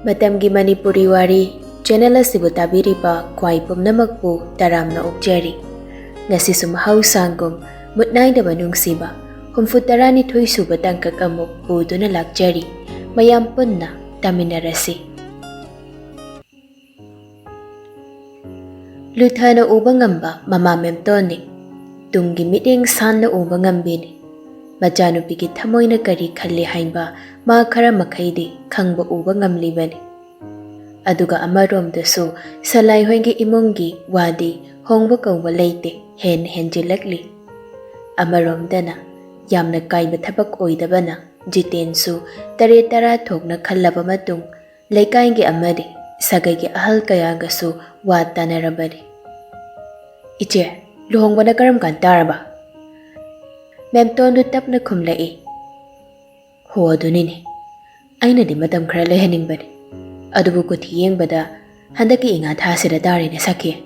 Matamgi Manipuri Wari channel asibu tabiriba khwai pumnamakpu taramna okjari. Ngasisu mahausangum Mutnaidaba Nungshiba humfutarani thui suba tangkak amuk puduna lakjari mayam punna taminarasi. Luthana uba ngamba mama memtoni tunggi miting sanna uba ngambini machanupigi thamoina kari khalli hainba ma khara makhaidi khangba uba ngamlibani. Aduga amaromdasu salai hoingi imungi wadi hongba kauba leite hen henjilakli. Amaromdana yamna kaiba thabak oidabana jitensu tare tara thokna khallaba matung leikaingi amari sagaigi ahal kayagasu wa tanarabani. Iche luhongbana karam kan taraba? Memtondu tapna khumlai. Ho adunini aina di matam khara lehaningbani. Adubu ko thiyengba handaki inga thasira darine sakhi.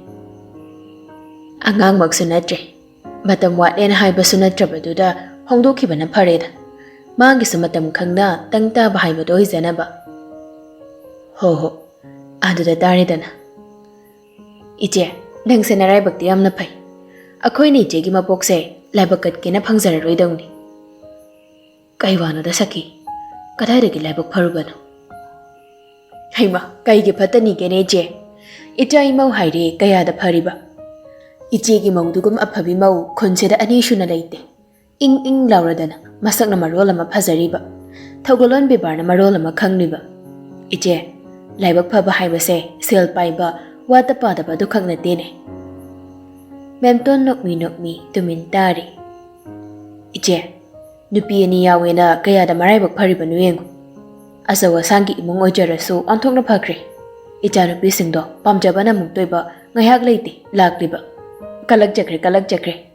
Angang magsunatre matam watlen haibasu natrabaduda hongdokhibana phareda. Magisu matam khangna tangta bahaibado hijanaba. Ho aduda daridana. Iche nangse naraibakti yamna phai. Akhoini ichegi mapokse laibakat kena phangzararoidongni. Kaiwano da sakhi kadaidagi laibak pharubano. Haima kaigi phatani gene je icha imau haire kaya da phariba ichegi maudugum aphabi mau khonseda ani shuna leite ing lauradana masakna marol ama phazariba thogolon bibarna marol ama khangniba iche laibak phaba haibase sel paiba wata pada du khangna tene. Memton nokmi tumin tari. Iche nupi ani yawena kaya da maraibak phariba nuyengu asawa sangi imung ojarasu anthokna phakre. Icha nupi singdo pamjabana muktoiba ngaiyak leite lakliba kalak jakre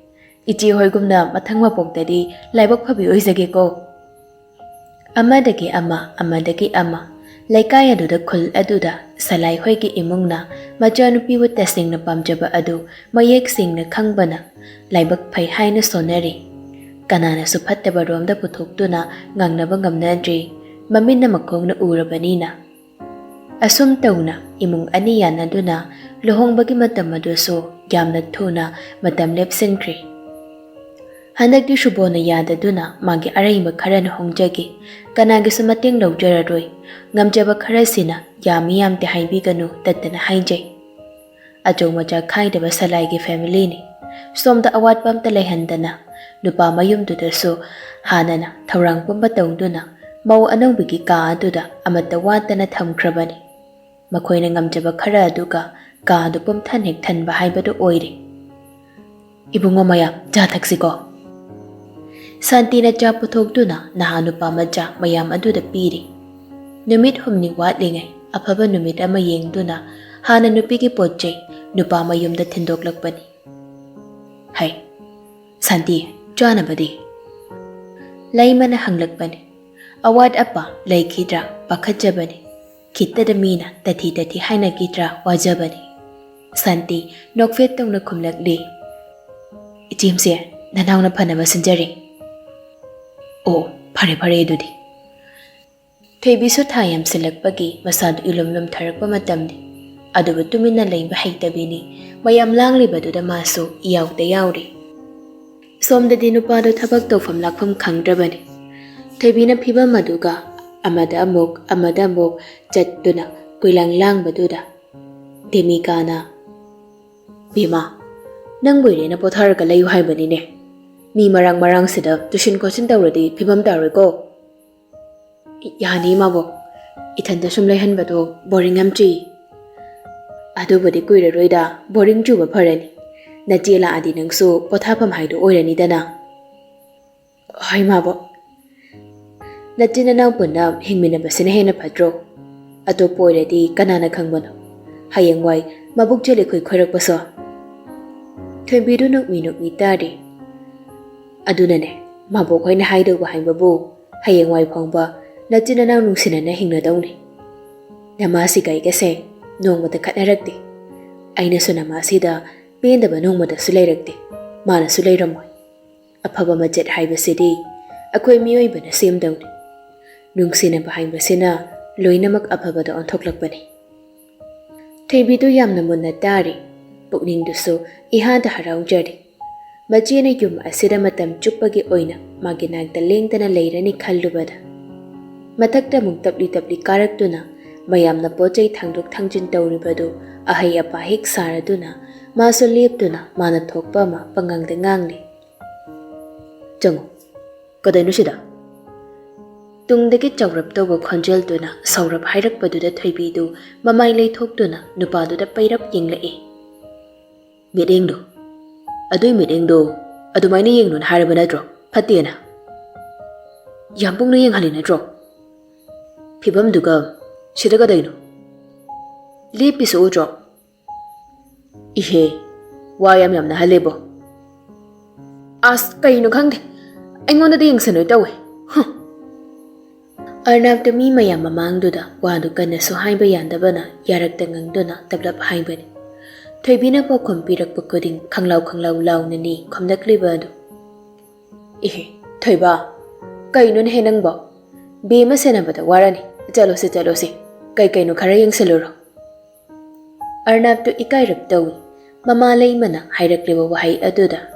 ichi hoigumna mathang mapoktadi laibak phabi oizage ko. Amadagi ama laikai aduda khul aduda salai hoigi imungna machanupi wa testing na pamjaba adu mayek singna khangbana laibak phai haina sonari. Kanana su phattaba romda puthokduna ngangnaba ngamnadri maminna makhongna urabanina. Asum tauna imung ani yanaduna luhongbagi matam adusu yamna thuna matam lepsinkri. Handakti shubona yadaduna magi araiba kharana hongjagi kanagisu mateng lawjararoi ngamjaba kharasina yami yamte haibiganu tattana haijai. Ajo macha khaidaba salaigi family ni somda awat pamta lehandana nupa mayumdudasu hanana thaurang pumba tawduna mau anawbigi ka aduda amata watana thamkrabani. Makhoina ngamjaba khara aduga ka adu pumthan hek thanba haibadu oire. Ibungo maya ja thaksiko. Santina cha puthokduna nahanupa maja mayam aduda piri. Numit humni watlingai aphaba numit ama yengduna hana nupigi potjai nupa mayumda thindoklakpani. Hai Santi chanabadi. Laimana hanglakpani. Awad apa laikhidra pakhajabani. Kittada mina tati haina kidra wajabani. Santi nokfet tongna khumlakli. Ichimse nanawna phanaba sinjari. Oh, phare edudi. Theibisu Thiyam silakpagi masadu ilumlum tharakpa matamni. Adubu tumina leiba haitabini mayam langlibaduda masu iyawda yawri. Somdadi nupado thabak tawfam lakfam khangdrabani. Theibina phiba maduga amada amuk jattuna kuilang baduda. Demikana Bima nang boirena potharaga layu haibanine. Mi marang sida tushin kosin tawradi phibam tariko. Yani mabo ithanda sum leihanbado boring amchi. Adubadi kuiraroida boring juba pharani. Nachela adi nangsu pothapam haidu oirani dana. Hai mabo Nachina nang punna hingmina basina hena padro. Ato poiradi kanana khangbano. Hayangwai mabuk jeli khoirak baso. Thembidu nokmi tari. Adunane mabok hoina haidu bahaibabu hayangwai phongba nachina nang nungsinana hingnadawni. Namasi kaigase nongmata khatnarakti. Aina su namasida pendaba nongmata sulairakti. Mana sulairamoi. Aphaba majat haibasidi akhoi miyoibana semdawni. Nungsina bahaibasina loinamak aphabada onthokhlakpani. Theibidu yamna munna tari, pukningdusu ihada haraungjari. Machina yum asida matam chuppagi oina magi nagda lengtana leirani khallubada. Mathakta mung tapli karaktuna mayamna pochai thangdok thangjin tawribadu ahai apa hek saraduna maso leptuna mana thokpa ma pangangda ngangli. Jango, kadainu sida? Tungdagi chawrap tawba khonjeltuna saurap hairakpaduda Thoibidu mamai leithoktuna nupaduda pairap yenglai. Midengdo. Adui midengdo. Adumaina yengnun haraba natro. Phatena. Yampungna yenghali natro. Phibamduga sida kadainu. Lepisu udro. Ihe. Wayam yamna halebo. As kainu khangde. Aingonda yengsanoy tawe. Arnabda mi mayam mamangduda wadu kana so haiba yandabana yarakta ngangduna tablap haibani. Thoibina pakhom pirakpa kuding khanglau launani khomdaklibadu. Ihe, Thoiba, kainun henangba. Bema senabada warani. Chalosi. Kainu khara yengsaluro. Arnabdu ikairap tawi. Mamalay mana hairakliba wahai aduda.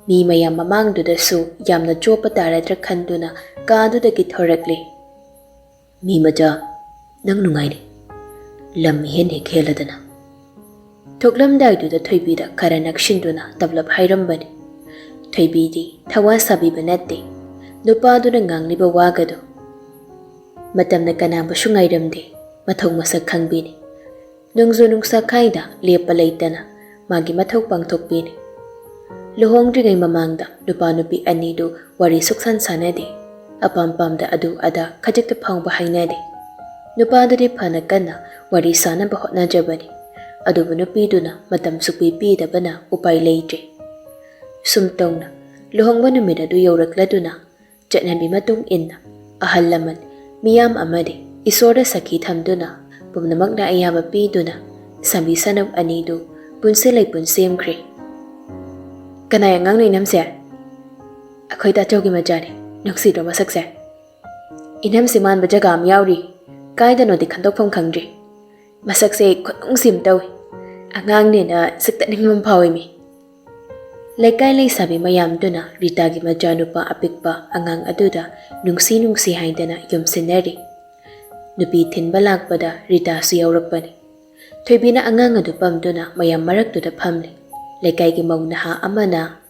Mi mayam mamangduda su yamna chopa taradra khanduna kaduda kithorakli. Mi maja nang nungaini. Lam hen he kheladana. Thoklamdaiduda Thoibida khara nakshinduna tablap hairambani. Thoibidi thawa sabiba natte. Nupaduna ngangliba wagado. Matamna kanaba shungairamde. Mathau masak khangbini. Nungzo nungsa khaida lepa leitana magi mathau pangthokbini. Luhongdringai mamangda nupa nupi anidu wari suksan sanade. Apam-pamda adu ada khajikta phangba hainade. Nupadudi phana kana wari sanaba hotnajabani. Adubu nupiduna matam sukpi pidabana upai leitre. Sumtongna luhongba numid adu yaurakladuna chatnabi matung inna ahal laman miyam amade isorda sakhi thamduna pumnamakna ayaba piduna sambi sanab anidu punsilay punsemkre. Kanaya ngang na inamse? Ako'y tachogi majani, nagsidro masakse. Inamsi man ba jagam yauri, kaida no di kandok pang kangri. Masakse kutong simtawi. Angang ni na saktaning mampawi mi. Laikay lay sabi mayam duna ritagi majanu pa apik pa angang aduda nungsi haindana yum sineri. Nupitin balag pada rita su yaurakpani. Thoibina angang adu pam duna mayam marak duda pamli. Laikay ki maunaha amana.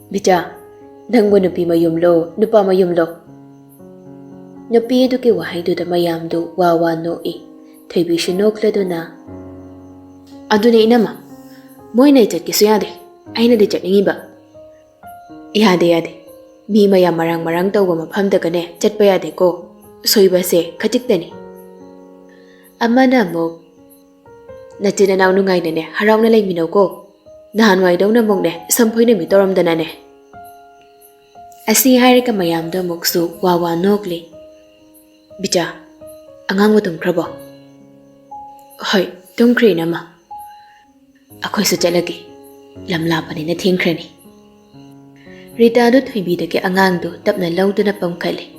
Bija, nangbo nupi mayumlo, nupa mayumlo. Nupi edu ki wahay duda mayam du wawa no e. Thoibi shinokla duna. Adu na inama, moy na ichat ki suyade, ay na di chat ningi ba? Yade, mi mayam marang tawwa maphamda ka ne, chat pa yade ko. Soy ba se, kachikta ni. Amana mo, natinanaw nungay na ne, haraw na lay minaw ko. Nahanway daw na mong ne, sampoy na mitoram da na ne. Asi hari ka mayam daw moksu wawa nokli. Bija, angang mo tungkrabo. Hoy, tungkri na ma. Ako'y sa lagi, lamlapan ni na tingkra ni. Rita do Thoibida ki angang do tap na law do na pamkali.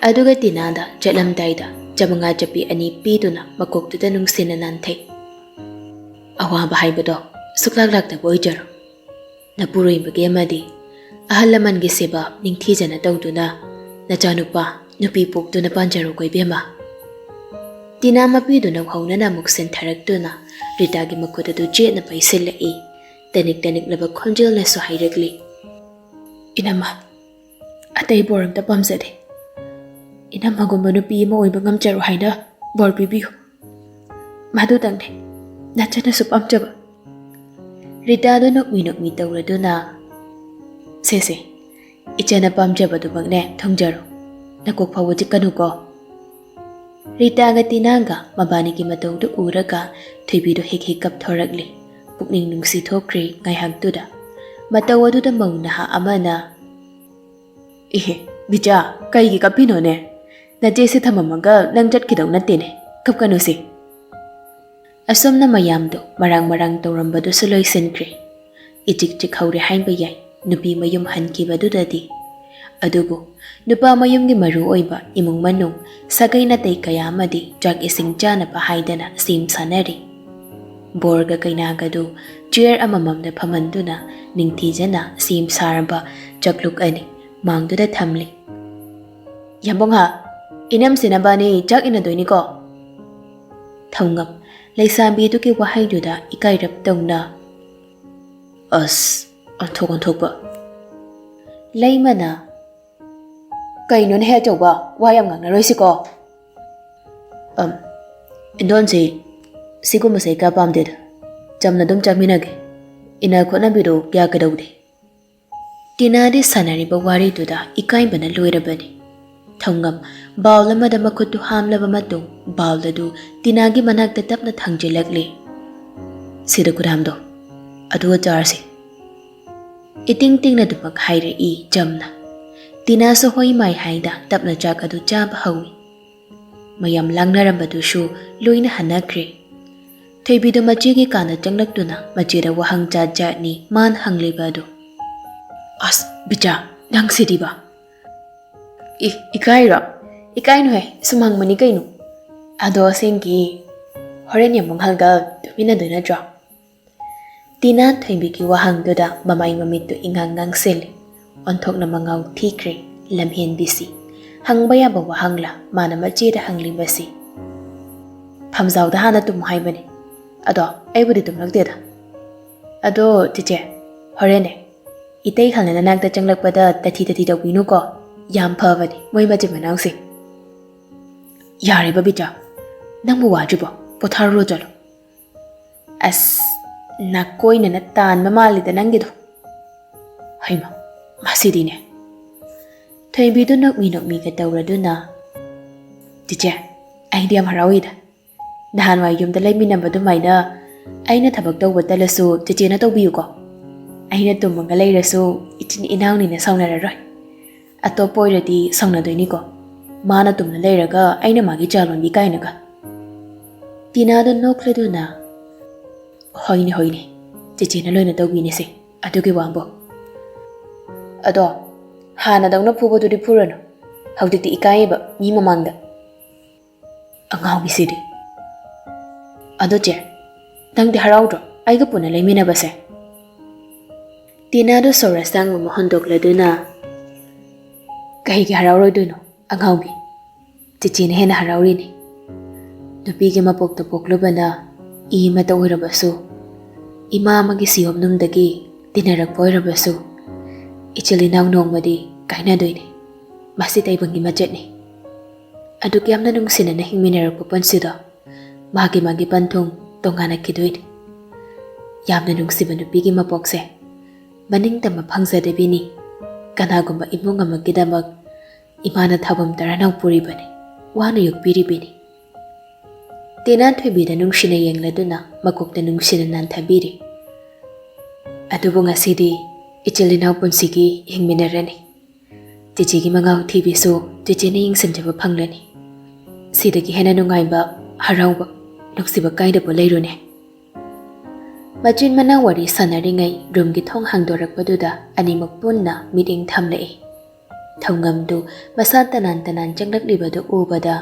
Aduga tinada, jalamday da, jamanga japi ani pido na makokto da nung sinanantay. Awa bahay ba do? Suklaglag na boy jaro. Napuroy magyamadi. Ahalaman gisiba ning tija na daw do na. Najano pa, nupipok do na panjaro ko'y biyama. Tinamapido na waw na namuksin tarak do na. Ritagi makuda do jet na paisila e. Tanik na bagkonjil na so hayragli. Inama, atay boram ta pamsade. Inama gumba nupi mo oy bangam jaro hayna bor bibiyo. Madudang ne, natya na supam jaba. Rita do nokmi tawra do na. Sese, icha na pamjaba do bang ne thongjaro. Nakukpawajik kanu ko. Rita ga tinanga mabani ki mataw do uraga Thoibi do hik kap thoragli. Pukning nungsi thokri ngay hagduda. Mataw adu da maunaha amana. Ihe, bija, kaigi kapino ne. Na jesi thamamaga nangjat kidaw natin ne. Kap kanu si. Asom na mayam do marang tawramba do suloy sinkri. Ichik hawri hain bayay. Nupi mayum hanki badudadi. ꯑꯗꯨꯕꯨ ꯅꯨꯄꯥ ꯃꯌꯨꯝꯒꯤ ꯃꯔꯨ ꯑꯣꯏꯕ ꯏꯃꯨꯡ ꯃꯅꯨꯡ ꯁꯥꯒꯩ ꯅꯥꯇꯩ ꯀꯌꯥ ꯑꯃꯗꯤ ꯆꯥꯛ ꯏꯁꯤꯡ ꯆꯥꯅꯕ ꯍꯥꯏꯗꯅ ꯁꯦꯝ ꯁꯥꯟꯅꯔꯤ꯫ ꯕꯣꯔꯒ ꯀꯩꯅꯥꯒꯗꯨ ꯆꯤꯌꯔ ꯑꯃꯃꯝꯗ ꯐꯝꯍꯟꯗꯨꯅ ꯅꯤꯡꯊꯤꯖꯅ ꯁꯦꯝ ꯁꯥꯔꯕ ꯆꯥꯛꯂꯨꯛ ꯑꯅꯤ ꯃꯥꯡꯗꯨꯗ ꯊꯝꯂꯤ꯫ ꯌꯥꯝꯕꯨꯡꯍꯥ, ꯏꯅꯝꯁꯤꯅꯕꯥꯅꯤ ꯆꯥꯛ ꯏꯟꯅꯗꯣꯏꯅꯤꯀꯣ? ꯊꯧꯉꯝ ꯂꯩꯁꯥꯕꯤꯗꯨꯒꯤ ꯋꯥꯍꯩꯗꯨꯗ ꯏꯀꯥꯏꯔꯞ ꯇꯧꯅ ꯑꯁ ꯑꯣꯟꯊꯣꯛꯄ ꯂꯩꯃꯅ ꯀꯩꯅꯣꯅꯦ ꯍꯦ ꯑꯆꯧꯕ, ꯋꯥ ꯌꯥꯝ ꯉꯥꯡꯅꯔꯣꯏꯁꯤꯀꯣ? ꯏꯟꯗꯣꯟꯁꯤ ꯁꯤꯒꯨꯝꯕꯁꯦ ꯀꯌꯥ ꯄꯥꯝꯗꯦꯗ, ꯆꯝꯅ ꯑꯗꯨꯝ ꯆꯥꯃꯤꯟꯅꯒꯦ, ꯏꯟꯅ ꯈꯣꯠꯅꯕꯤꯗꯣ ꯀꯌꯥ ꯀꯩꯗꯧꯗꯦ꯫ ꯇꯤꯅꯥꯗꯤ ꯁꯥꯟꯅꯔꯤꯕ ꯋꯥꯔꯤꯗꯨꯗ ꯏꯀꯥꯏꯕꯅ ꯂꯣꯏꯔꯕꯅꯤ꯫ ꯊꯧꯉꯝ ꯕꯥꯎꯜ ꯑꯃꯗ ꯃꯈꯨꯠꯇꯨ ꯍꯥꯝꯂꯕ ꯃꯇꯨꯡ ꯕꯥꯎꯜ ꯑꯗꯨ ꯇꯤꯅꯥꯒꯤ ꯃꯅꯥꯛꯇ ꯇꯞꯅ ꯊꯥꯡꯖꯤꯜꯂꯛꯂꯤ꯫ ꯁꯤꯗ ꯈꯨꯠꯍꯥꯝꯗꯣ, ꯑꯗꯨꯒ ꯆꯥꯔꯁꯤ꯫ ꯏꯇꯤꯡ ꯇꯤꯡꯅ ꯑꯗꯨꯃꯛ ꯍꯥꯏꯔꯛꯏ ꯆꯝꯅ꯫ ꯇꯤꯅꯥꯁꯨ ꯍꯣꯏ ꯃꯥꯏ ꯍꯥꯏꯅ ꯇꯞꯅ ꯆꯥꯛ ꯑꯗꯨ ꯆꯥꯕ ꯍꯧꯏ꯫ ꯃꯌꯥꯝ ꯂꯥꯡꯅꯔꯝꯕꯗꯨꯁꯨ ꯂꯣꯏꯅ ꯍꯟꯅꯈ꯭ꯔꯦ꯫ ꯊꯣꯏꯕꯤꯗꯨ ꯃꯆꯦꯒꯤ ꯀꯥꯅ ꯆꯪꯂꯛꯇꯨꯅ ꯃꯆꯦꯗ ꯋꯥꯍꯪ ꯖꯥꯠ ꯖꯥꯠꯅꯤ ꯃꯥꯅ ꯍꯪꯂꯤꯕ ꯑꯗꯨ꯫ ꯑꯁ ꯕꯤꯆꯥ, ꯅꯪ ꯁꯤꯗꯤꯕ? ꯏꯀꯥꯏꯔꯣ? ꯏꯀꯥꯏꯅꯨꯍꯦ, ꯁꯨꯝ ꯍꯪꯕꯅꯤ ꯀꯩꯅꯣ꯫ ꯑꯗꯣ ꯑꯁꯦꯡꯒꯤ ꯍꯣꯔꯦꯟ ꯌꯥꯝꯕꯨꯡꯍꯜꯒ ꯇꯨꯃꯤꯟꯅꯗꯣꯏ ꯅꯠꯇ꯭ꯔꯣ? ꯇꯤꯅꯥ ꯊꯣꯏꯕꯤꯒꯤ ꯋꯥꯍꯪꯗꯨꯗ ꯃꯃꯥꯏ ꯃꯃꯤꯠꯇꯨ ꯏꯉꯥꯡ ꯉꯥꯡꯁꯤꯜꯂꯤ꯫ ꯑꯣꯟꯊꯣꯛꯅ ꯃꯉꯥꯎ ꯊꯤꯈ꯭ꯔꯦ ꯂꯝꯍꯦꯟꯕꯤꯁꯤ꯫ ꯍꯪꯕ ꯌꯥꯕ ꯋꯥꯍꯪꯂ ꯃꯥꯅ ꯃꯆꯦꯗ ꯍꯪꯂꯤꯕꯁꯤ? ꯐꯝꯖꯥꯎꯗ ꯍꯥꯟꯅ ꯇꯨꯝꯃꯨ ꯍꯥꯏꯕꯅꯤ, ꯑꯗꯣ ꯑꯩꯕꯨꯗꯤ ꯇꯨꯝꯂꯛꯇꯦꯗ꯫ ꯑꯗꯣ ꯆꯤꯆꯦ, ꯍꯣꯔꯦꯟꯅꯦ ꯏꯇꯩ ꯍꯜꯅ ꯅꯅꯥꯛꯇ ꯆꯪꯂꯛꯄꯗ ꯇꯊꯤ ꯇꯧꯕꯤꯅꯨꯀꯣ, ꯌꯥꯝ ꯐꯕꯅꯤ ꯃꯣꯏ ꯃꯆꯤꯟ ꯃꯅꯥꯎꯁꯤ꯫ ꯌꯥꯔꯦꯕ ꯕꯤꯆꯥ, ꯅꯪꯕꯨ ꯋꯥꯗ꯭ꯔꯤꯕꯣ? ꯄꯣꯊꯥꯔꯨꯔꯣ ꯆꯠꯂꯣ꯫ ꯑꯁ ꯅꯥꯀꯣꯏꯅꯅ ꯇꯥꯟꯕ ꯃꯥꯜꯂꯤꯗ ꯅꯪꯒꯤꯗꯣ꯫ ꯍꯩꯃ, ꯃꯁꯤꯗꯤꯅꯦ꯫ ꯊꯣꯏꯕꯤꯗꯨ ꯅꯣꯛꯃꯤꯒ ꯇꯧꯔꯗꯨꯅ ꯆꯤꯆꯦ, ꯑꯩꯗꯤ ꯌꯥꯝ ꯍꯔꯥꯎꯏꯗ꯫ ꯅꯍꯥꯟꯋꯥꯏ ꯌꯨꯝꯗ ꯂꯩꯃꯤꯟꯅꯕ ꯑꯗꯨꯃꯥꯏꯅ ꯑꯩꯅ ꯊꯕꯛ ꯇꯧꯕ ꯇꯜꯂꯁꯨ ꯆꯤꯆꯦꯅ ꯇꯧꯕꯤꯌꯨꯀꯣ꯫ ꯑꯩꯅ ꯇꯨꯝꯃꯒ ꯂꯩꯔꯁꯨ ꯏꯆꯤꯟ ꯏꯅꯥꯎꯅꯤꯅ ꯁꯥꯎꯅꯔꯔꯣꯏ꯫ ꯑꯇꯣꯞꯄ ꯑꯣꯏꯔꯗꯤ ꯁꯥꯎꯅꯗꯣꯏꯅꯤꯀꯣ, ꯃꯥꯅ ꯇꯨꯝꯅ ꯂꯩꯔꯒ ꯑꯩꯅ ꯃꯥꯒꯤ ꯆꯥ ꯂꯣꯟꯕꯤ ꯀꯥꯏꯅꯒ꯫ ꯇꯤꯅꯥꯗꯨ ꯅꯣꯛꯂꯗꯨꯅ ꯍꯣꯏꯅꯦ, ꯆꯤꯆꯦꯅ ꯂꯣꯏꯅ ꯇꯧꯕꯤꯅꯤꯁꯦ, ꯑꯗꯨꯒꯤ ꯋꯥꯕꯨ꯫ ꯑꯗꯣ ꯍꯥꯟꯅꯗꯧꯅ ꯐꯨꯕꯗꯨꯗꯤ ꯐꯨꯔꯅꯨ, ꯍꯧꯖꯤꯛꯇꯤ ꯏꯀꯥꯏꯌꯦꯕ ꯃꯤ ꯃꯃꯥꯡꯗ꯫ ꯑꯉꯥꯎꯕꯤꯁꯤꯗꯤ꯫ ꯑꯗꯣ ꯆꯦ, ꯅꯪꯗꯤ ꯍꯔꯥꯎꯗ꯭ꯔꯣ ꯑꯩꯒ ꯄꯨꯟꯅ ꯂꯩꯃꯤꯟꯅꯕꯁꯦ? ꯇꯤꯅꯥꯗꯨ ꯁꯣꯔ ꯑꯁꯥꯡꯕ ꯑꯃ ꯍꯣꯟꯗꯣꯛꯂꯗꯨꯅ ꯀꯩꯒꯤ ꯍꯔꯥꯎꯔꯣꯏꯗꯣꯏꯅꯣ ꯑꯉꯥꯎꯕꯤ, ꯆꯤꯆꯦꯅ ꯍꯦꯟꯅ ꯍꯔꯥꯎꯔꯤꯅꯤ꯫ ꯅꯨꯄꯤꯒꯤ ꯃꯄꯣꯛꯇ ꯄꯣꯛꯂꯨꯕꯅ ꯏ ꯑꯃꯇ ꯑꯣꯏꯔꯕꯁꯨ, ꯏꯃꯥ ꯑꯃꯒꯤ ꯁꯤꯌꯣꯝꯅꯨꯡꯗꯒꯤ ꯇꯤꯟꯅꯔꯛꯄ ꯑꯣꯏꯔꯕꯁꯨ, ꯏꯆꯤꯜ ꯏꯅꯥꯎ ꯅꯣꯡꯃꯗꯤ ꯀꯥꯏꯅꯗꯣꯏꯅꯤ, ꯃꯁꯤ ꯇꯥꯏꯕꯪꯒꯤ ꯃꯆꯠꯅꯤ꯫ ꯑꯗꯨꯛ ꯌꯥꯝꯅ ꯅꯨꯡꯁꯤꯅꯅ ꯍꯤꯡꯃꯤꯟꯅꯔꯛꯄ ꯄꯨꯟꯁꯤꯗꯣ ꯃꯥꯒꯤ ꯄꯟꯊꯨꯡ ꯇꯣꯉꯥꯟꯅꯈꯤꯗꯣꯏꯅꯤ꯫ ꯌꯥꯝꯅ ꯅꯨꯡꯁꯤꯕ ꯅꯨꯄꯤꯒꯤ ꯃꯄꯣꯛꯁꯦ ꯃꯅꯤꯡꯇꯝꯕ ꯐꯪꯖꯗꯕꯤꯅꯤ ꯀꯅꯥꯒꯨꯝꯕ ꯏꯃꯨꯡ ꯑꯃꯒꯤꯗꯃꯛ ꯏꯃꯥꯅ ꯊꯧꯕꯝ ꯇꯔꯥꯅꯥꯎ ꯄꯨꯔꯤꯕꯅꯤ, ꯋꯥꯅ ꯌꯣꯛꯄꯤꯔꯤꯕꯅꯤ꯫ ꯇꯤꯅꯥ ꯊꯣꯏꯕꯤꯗ ꯅꯨꯡꯁꯤꯅ ꯌꯦꯡꯂꯗꯨꯅ ꯃꯀꯣꯛꯇ ꯅꯨꯡꯁꯤꯅ ꯅꯥꯟꯊꯕꯤꯔꯤ꯫ ꯑꯗꯨꯕꯨ ꯉꯁꯤꯗꯤ ꯏꯆꯤꯜ ꯏꯅꯥꯎ ꯄꯨꯟꯁꯤꯒꯤ ꯍꯤꯡꯃꯤꯟꯅꯔꯅꯤ꯫ ꯆꯤꯆꯦꯒꯤ ꯃꯉꯥꯎ ꯊꯤꯕꯤꯁꯨ ꯆꯤꯆꯦꯅ ꯌꯦꯡꯁꯤꯟꯖꯕ ꯐꯪꯂꯅꯤ꯫ ꯁꯤꯗꯒꯤ ꯍꯦꯟꯅ ꯅꯨꯡꯉꯥꯏꯕ, ꯍꯔꯥꯎꯕ, ꯅꯨꯡꯁꯤꯕ ꯀꯥꯏꯗꯕ ꯂꯩꯔꯨꯅꯦ꯫ ꯃꯆꯤꯟ ꯃꯅꯥꯎ ꯋꯥꯔꯤ ꯁꯥꯟꯅꯔꯤꯉꯩ ꯔꯨꯝꯒꯤ ꯊꯣꯡ ꯍꯥꯡꯗꯣꯔꯛꯄꯗꯨꯗ ꯑꯅꯤꯃꯛ ꯄꯨꯟꯅ ꯃꯤꯠꯌꯦꯡ ꯊꯝꯂꯛꯏ꯫ ꯊꯧꯉꯝꯗꯨ ꯃꯁꯥ ꯇꯅꯥꯟ ꯆꯪꯂꯛꯂꯤꯕꯗꯨ ꯎꯕꯗ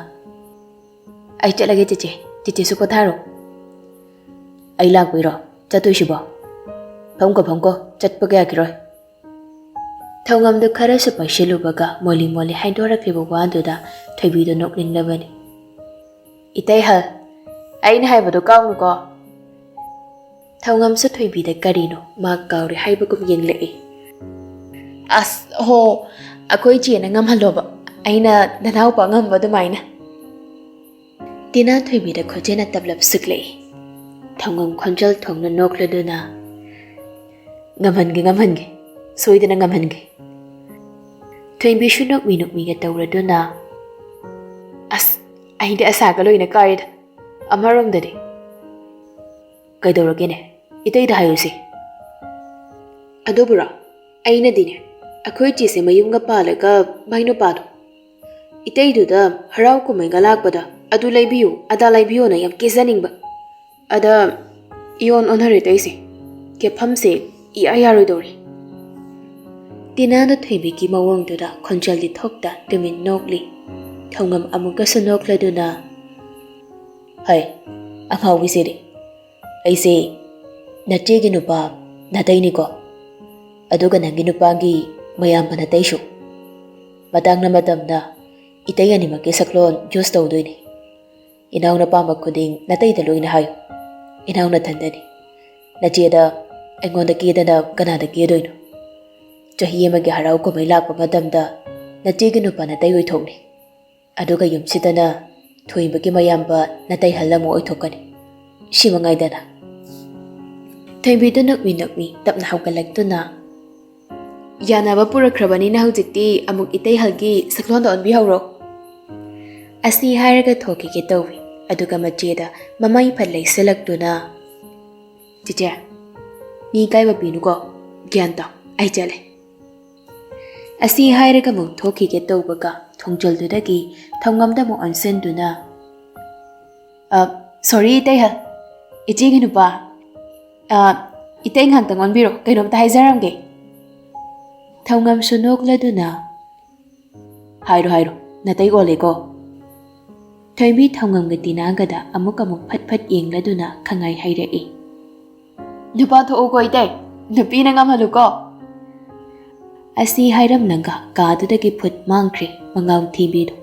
ꯑꯩ ꯆꯠꯂꯒꯦ ꯆꯤꯆꯦ, ꯆꯤꯆꯦꯁꯨ ꯄꯣꯊꯥꯔꯣ꯫ ꯑꯩ ꯂꯥꯛꯄꯩꯔꯣ ꯆꯠꯇꯣꯏꯁꯤꯕꯣ? ꯐꯝꯀꯣ, ꯆꯠꯄ ꯌꯥꯈꯤꯔꯣꯏ꯫ ꯊꯧꯉꯝꯗꯨ ꯈꯔꯁꯨ ꯄꯥꯏꯁꯤꯜꯂꯨꯕꯒ ꯃꯣꯂꯤ ꯍꯥꯏꯗꯣꯔꯛꯂꯤꯕ ꯋꯥꯗꯨꯗ ꯊꯣꯏꯕꯤꯗꯨ ꯅꯣꯛꯅꯤꯡꯂꯕꯅꯤ꯫ ꯏꯇꯩ ꯍꯜ, ꯑꯩꯅ ꯍꯥꯏꯕꯗꯣ ꯀꯥꯎꯅꯨꯀꯣ꯫ ꯊꯧꯉꯝꯁꯨ ꯊꯣꯏꯕꯤꯗ ꯀꯔꯤꯅꯣ ꯃꯥ ꯀꯥꯎꯔꯦ ꯍꯥꯏꯕꯒꯨꯝ ꯌꯦꯡꯂꯛꯏ꯫ ꯑꯁ ꯍꯣ, ꯑꯩꯈꯣꯏ ꯆꯦꯅ ꯉꯝꯍꯜꯂꯣꯕ, ꯑꯩꯅ ꯅꯅꯥꯎꯄꯥ ꯉꯝꯕ ꯑꯗꯨꯃꯥꯏꯅ꯫ ꯇꯤꯅꯥ ꯊꯣꯏꯕꯤꯗ ꯈꯣꯟꯖꯦꯜꯅ ꯇꯞꯂꯞ ꯁꯨꯛꯂꯛꯏ꯫ ꯊꯧꯉꯝ ꯈꯣꯟꯖꯦꯜ ꯊꯣꯡꯅ ꯅꯣꯛꯂꯗꯨꯅ ꯉꯝꯍꯟꯒꯦ, ꯁꯣꯏꯗꯅ ꯉꯝꯍꯟꯒꯦ꯫ ꯊꯣꯏꯕꯤꯁꯨ ꯅꯣꯛꯃꯤꯒ ꯇꯧꯔꯗꯨꯅ ꯑꯁ ꯑꯩꯗꯤ ꯑꯁꯥꯒ ꯂꯣꯏꯅ ꯀꯥꯏꯔꯦꯗ ꯑꯃꯔꯣꯝꯗꯗꯤ꯫ ꯀꯩꯗꯧꯔꯒꯦꯅꯦ, ꯏꯇꯩꯗ ꯍꯥꯏꯌꯨꯁꯤ꯫ ꯑꯗꯨꯕꯨꯔꯣ, ꯑꯩꯅꯗꯤꯅꯦ ꯑꯩꯈꯣꯏ ꯆꯦꯁꯦ ꯃꯌꯨꯝꯒ ꯄꯥꯜꯂꯒ ꯃꯥꯏ ꯅꯨꯄꯥꯗꯣ ꯏꯇꯩꯗꯨꯗ ꯍꯔꯥꯎ ꯀꯨꯝꯍꯩꯒ ꯂꯥꯛꯄꯗ ꯑꯗꯨ ꯂꯩꯕꯤꯌꯨ ꯑꯗꯥ ꯂꯩꯕꯤꯌꯨꯅ ꯌꯥꯝ ꯀꯦꯖꯅꯤꯡꯕ꯫ ꯑꯗ ꯏꯑꯣꯟ ꯑꯣꯟꯅꯔꯦ ꯇꯩꯁꯦ, ꯀꯦꯐꯝꯁꯦ ꯏꯌꯥ ꯌꯥꯔꯣꯏꯗꯧꯔꯤ꯫ Tinana Thoibiki mawongduda khonjaldi thokta tumin nokli. Thongam amukasu nokladuna. Hai, anghawi siri. Aise, nachegi nupa natayni ko. Aduga nangi nupagi mayamba natayshu. Matang na matamna, itaya ni magkisaklon Diyos tawdoy ni. Inaw na pamakuding natay daloy na hayo. Inaw na tandani. Nachiyada, ay ngonda kiyada na kanada kiyadoy no. Chahiye magyaharaw ko may lakpa matamda, nachigi nupa natay uithok ni. Aduga yumsita na, tuwing bagi mayamba natay halam mo uithokani. Shimangay dana. Thoibida nakmi, tap na hawkalagto na. Yanaba purakrabani na hawjikti amuk itay halgi saklon doon bihawro. Asi haraga thoki kitawi, aduga machida mamay palay salagto na. Chicha, ni kay wapinu ko, gyantaw, ay jale. Asi haraga mong thoki kitaw baga, thongjol dudagi, thongamda mo onsen duna. Sorry itay ha, ichigin pa. Itay ngang tangon biro, kayo namta hayzaram gay. Thongam sunok laduna. Hayro, natay ole ko. Thoibi thongam gati nagada amuk phat yeng laduna kangay hayra e. Nupa to ko itay, nupi na ngam halu ko. Asi hayram nanga kadudagi phut mangkre mangaw thibido.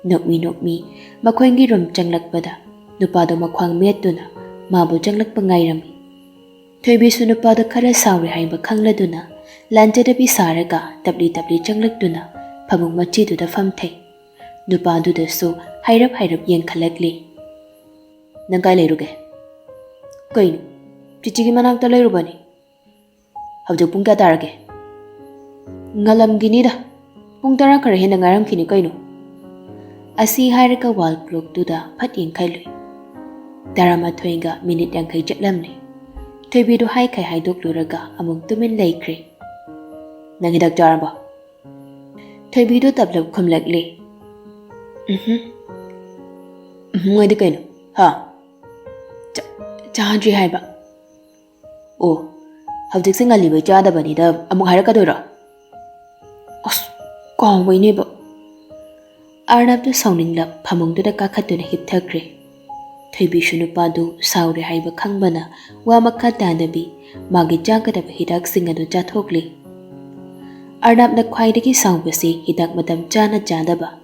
Nokmi, makhwengi rum changlakpada, nupa do makhwang metuna, mabu changlak pangayrami. Thoibi sunupa do khara sawri hayba khangladuna. Lanjadabi saraga tabli changlakduna pamung machiduda famthai. Nupadudasu hairap yengkhalakli. Nangkai leiruge? Kainu, chichigi manakta leirubani. Hawjak pung kya tarage? Ngalamgini da. Pung tara kara hena ngaramkini kainu. Asi haraga wall clock duda phat yengkhailui. Taramathoinga minute yangkai jatlamni. Thoibidu haikai haidokluraga amung tumin laikre. Nangidak jaramba. Thoibidu tablab khumlakli. Ngoy di kaino? Ha? Chahadri haiba. Oh, hawjik se ngali chada bani da amuk haraka doira. As, kawai ne ba. Arnab du sauninglap phamungdu da kakhatuna hipthakre. Thoibi shunupadu sauri haiba khangbana wa makha danabi magi chakadaba hidak singadu chathokli. Arnab na khwaidagi saubasi hidak matam chana chadaba.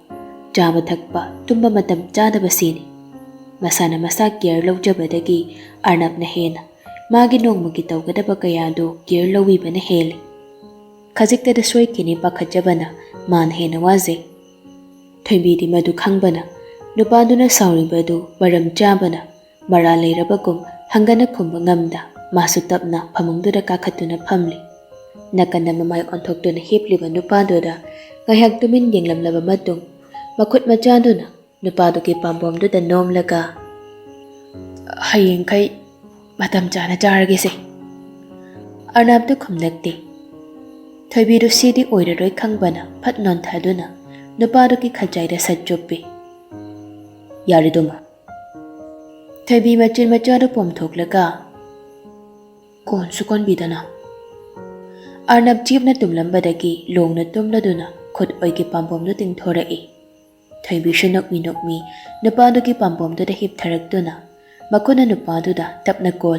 Chaba thakpa tumba matam chadaba sini. Masana masa gear lawjabadagi Arnab na hena. Magi nongmagi tawgadaba kayado gear lawiba na heli. Khajikta da soy kini pakhajabana man hena waze. Thoibi di madu khangbana. Nupaduna sauribadu maram chabana. Mara leirabagum hangana khumba ngamda. Masu tapna phamungduda kakhatuna phamli. Nakanda mamay onthokduna hipliba nupaduda ngayhak tumin yenglamlaba matung makhut machaduna nupadugi pambomduda nomlaga hayengkai matam chana charagese. Arnabdu khumlakti. Thoibidu sidi oiraroi khangbana phat nonthaduna nupadugi khaljaida sajjobbi. Yariduma. Thoibi machin machadu pomthoklaga kon sukon bidana. Arnab jibna tumlambadagi longna tumladuna khut oigi pampomdu tingthorai. Thoibi nokmi nupadugi pampomduda hiptharakduna makuna nupaduda tapna kol.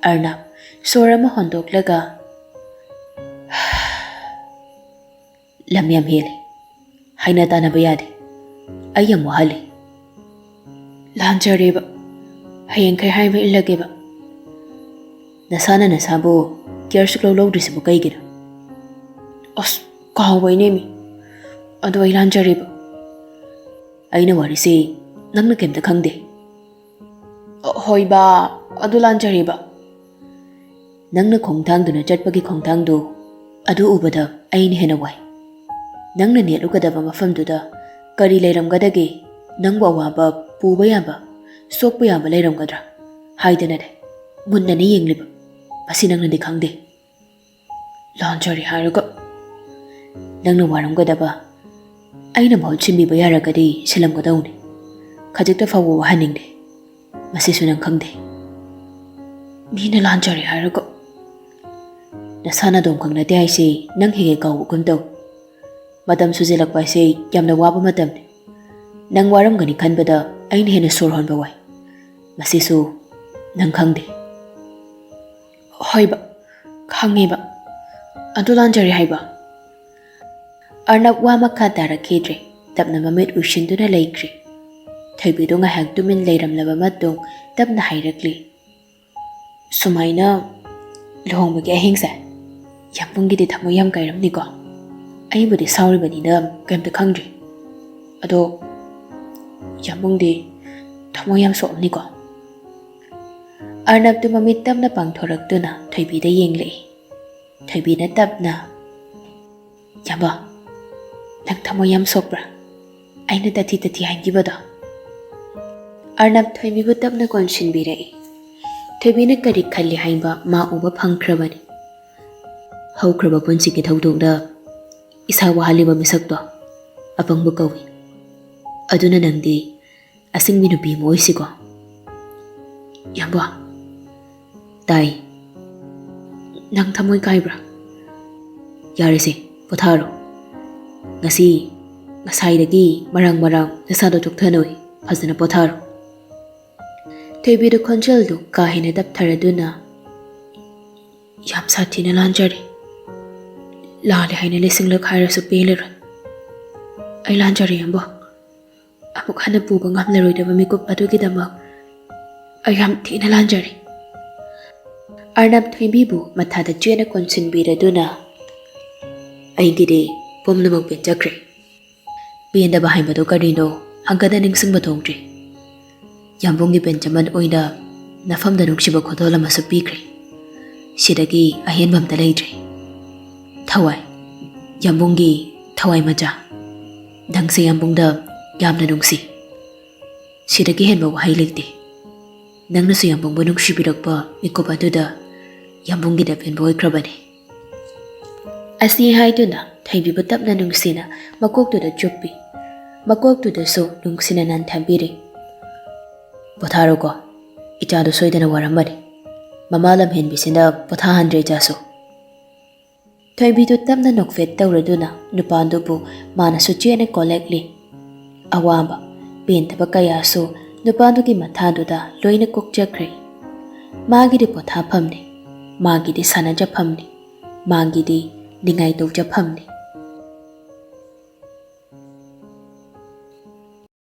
Arnab sorama hondoklaga lamyam heli. Haina tanaba yade. Ayam wahali. Lanjareba. Hayengkai haiba illageba. Nasana nasabu gear suklo lawdrisibu kaigira. As, kahaway nemi. Ado ay lanjareba. Aina warisi nangna kemta khangde. Hoy ba, ado lanjareba. Nangna khongthangduna chatpagi khongthangdu adu ubada aini hena wai. Nangna netlugadaba mafamduda kari leiramgadagi nangbu awaba puba yaba sokpa yaba leiramgadra haidana de munnani yengliba masi nangnadi khangde. Lanjari haraga nangna waramgadaba aina mahut simbiba yaragadi silamgadawni khajikta fawa wahaningde masi sunang khangde. Mina lanjari haraga Nasana dom khangnate haise nang hege kaw kum taw. Matam sujelakpa haise yamna waba matamne. Nang waramgani khanbada aina hena sor honba wai. Masisu nang khangde. Hoiba khangeba. Adu lanjari haiba. Arnab wa makha tarakidre tapna mamit ushinduna laikri. Thaibido ngahak tumin leiramlaba matong tapna hairakli. Sumaina lohongbagi ahingsa yampungidi thamo yam kairamni ko. Aibudi sauribani na kaimta khangdri. Ado yampungdi thamo yam soamni ko. Arnab tu mamit tapna pangthoraktuna thaibida yenglei. Thaibina tapna yamba nang thamo yam sokbra aina tati haingibada. Arnab thaibibu tapna konshinbirai. Thaibina kari khalli haiba ma uba phangkhrabani. Haukraba punsigi thaudokda isa wahaliba misakto apangbu kawi. Aduna nangdi asingbi nupi mo oisiko. Yamba tai nang thamoy kaibra. Yarese potharo. Ngasai marang nasado tukthanoy phazana potharo. Thaibidu khonjaldu kahina daptharaduna yam sathina lanjari. Lali haina lisingla khairasu pelera. Ai lanjari yamba. Amuk hana puba ngamlaroidaba mikup adugidamak ai yam thina lanjari. Arnab thaibibu mathada chena konsinbiraduna aigide pomnamak penjakre. Biyendaba haibado karino hangkada ningsingba thongdri. Yambungi benjamin oina nafamda nungshiba khodola masu pikre. Sidagi ahenbamda leidre. Thawai yambungi thawai maja. Dangse yambungda yamna nungsi. Sidagi henba wahai lekte. Nangnasu yambungba nungshibirakpa mikopa duda yambungi da penba oikrabani. Asi haiduna thaibibu tapna nungsina makoktuda chuppi. Makoktuda so nungsina nan thambiri. Potharo ko ichadu soidana warambani. Mamalam henbisina pothahandre jaso. Thaibidu tapna nokfet tawraduna nupandubu mana suchene kolekli. Awamba bentaba kayaso nupandugi mathaduda loina kokjakre. Magidi pothapamne. Magidi sanajapamne. Magidi ningai tawjapamne.